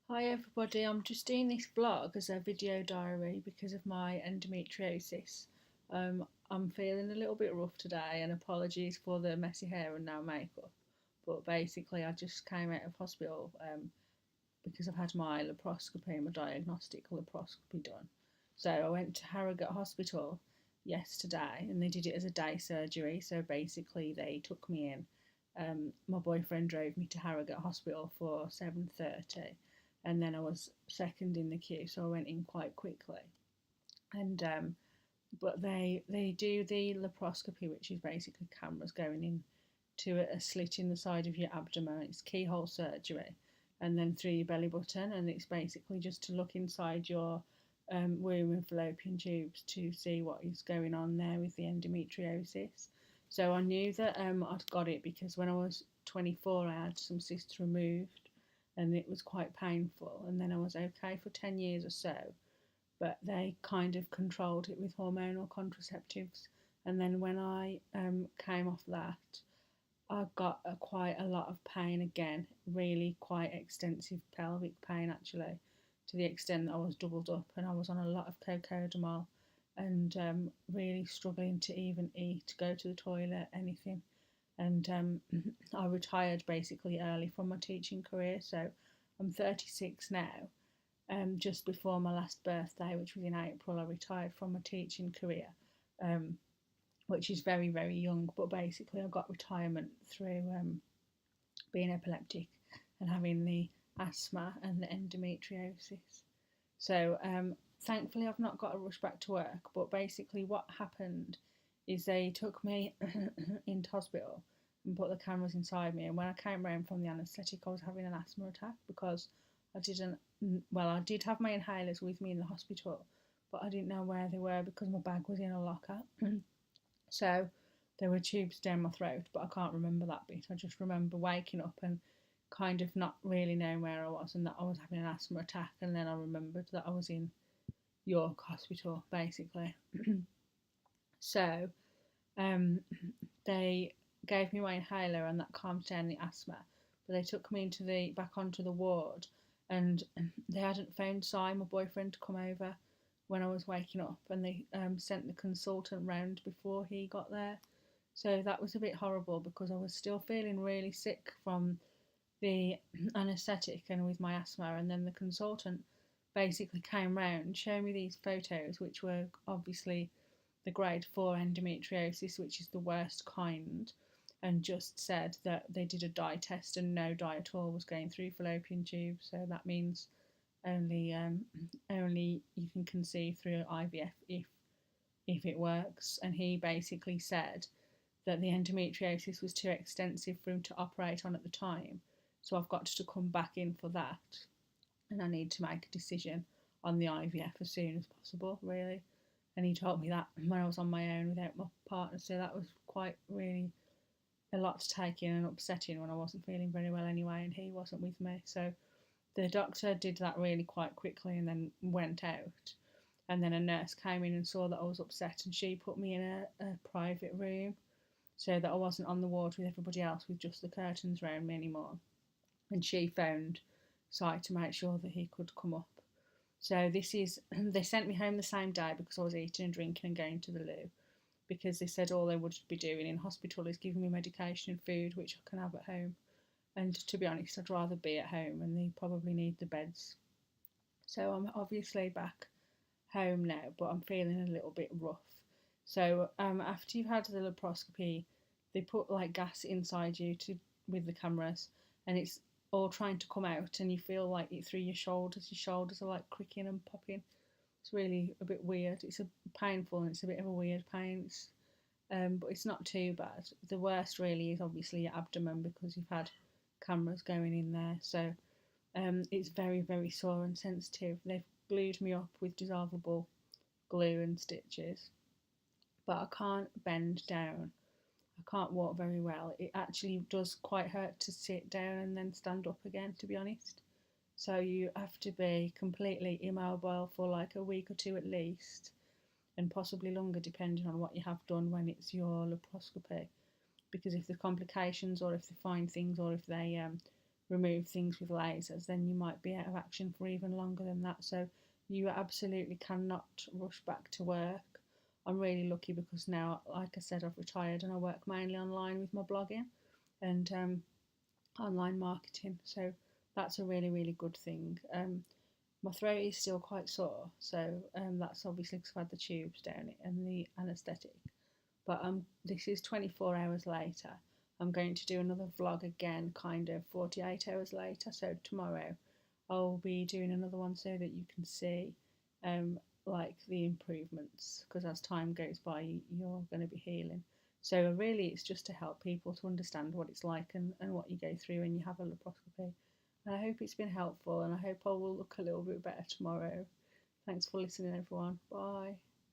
Hi everybody, I'm just doing this vlog as a video diary because of my endometriosis. I'm feeling a little bit rough today and apologies for the messy hair and no makeup. But basically I just came out of hospital because I've had my laparoscopy, my diagnostic laparoscopy done. So I went to Harrogate Hospital yesterday and they did it as a day surgery. So basically they took me in. My boyfriend drove me to Harrogate Hospital for 7:30 and then I was second in the queue, so I went in quite quickly. And but they do the laparoscopy, which is basically cameras going in to a slit in the side of your abdomen. It's keyhole surgery, and then through your belly button, and it's basically just to look inside your womb and fallopian tubes to see what is going on there with the endometriosis. So I knew that I'd got it because when I was 24, I had some cysts removed, and it was quite painful. And then I was okay for 10 years or so, but they kind of controlled it with hormonal contraceptives. And then when I came off that, I got quite a lot of pain again, really quite extensive pelvic pain actually, to the extent that I was doubled up and I was on a lot of cocodamol and really struggling to even eat, go to the toilet, anything. And I retired basically early from my teaching career, so I'm 36 now. Just before my last birthday, which was in April, I retired from my teaching career. Um, which is very, very young. But basically, I got retirement through being epileptic and having the asthma and the endometriosis. So, thankfully, I've not got to rush back to work. But basically, what happened is they took me into hospital and put the cameras inside me. And when I came round from the anaesthetic, I was having an asthma attack because I didn't. Well, I did have my inhalers with me in the hospital, but I didn't know where they were because my bag was in a locker. So there were tubes down my throat, but I can't remember that bit. I just remember waking up and kind of not really knowing where I was and that I was having an asthma attack. And then I remembered that I was in York Hospital, basically. So um, they gave me my inhaler and that calmed down the asthma. But they took me into the back onto the ward, and they hadn't found Si, my boyfriend, to come over when I was waking up, and they sent the consultant round before he got there. So that was a bit horrible because I was still feeling really sick from the anaesthetic and with my asthma, and then the consultant basically came round, showed me these photos, which were obviously the grade 4 endometriosis, which is the worst kind, and just said that they did a dye test and no dye at all was going through fallopian tubes. So that means only only you can conceive through IVF if it works. And he basically said that the endometriosis was too extensive for him to operate on at the time. So I've got to come back in for that, and I need to make a decision on the IVF as soon as possible, really. And he told me that when I was on my own without my partner, so that was quite really a lot to take in and upsetting when I wasn't feeling very well anyway, and he wasn't with me. So the doctor did that really quite quickly and then went out. And then a nurse came in and saw that I was upset, and she put me in a private room so that I wasn't on the ward with everybody else with just the curtains around me anymore. And she phoned Si to make sure that he could come up. So this is, they sent me home the same day because I was eating and drinking and going to the loo, because they said all they would be doing in hospital is giving me medication and food, which I can have at home. And to be honest, I'd rather be at home, and they probably need the beds. So I'm obviously back home now, but I'm feeling a little bit rough. So after you've had the laparoscopy, they put like gas inside you to with the cameras, and it's all trying to come out, and you feel like it through your shoulders. Your shoulders are like cricking and popping. It's really a bit weird. It's a painful and it's a bit of a weird pain. But it's not too bad. The worst really is obviously your abdomen because you've had cameras going in there. So it's very, very sore and sensitive. They've glued me up with dissolvable glue and stitches, but I can't bend down. I can't walk very well. It actually does quite hurt to sit down and then stand up again, to be honest. So you have to be completely immobile for like a week or two at least, and possibly longer depending on what you have done when it's your laparoscopy. Because if the complications, or if they find things, or if they remove things with lasers, then you might be out of action for even longer than that. So you absolutely cannot rush back to work. I'm really lucky because now, like I said, I've retired and I work mainly online with my blogging and online marketing. So that's a really, really good thing. My throat is still quite sore, so that's obviously because I've had the tubes down it and the anaesthetic. But this is 24 hours later. I'm going to do another vlog again, kind of 48 hours later. So tomorrow I'll be doing another one so that you can see like the improvements, because as time goes by you're going to be healing. So really it's just to help people to understand what it's like and what you go through when you have a laparoscopy. And I hope it's been helpful, and I hope I will look a little bit better tomorrow. Thanks for listening, everyone. Bye.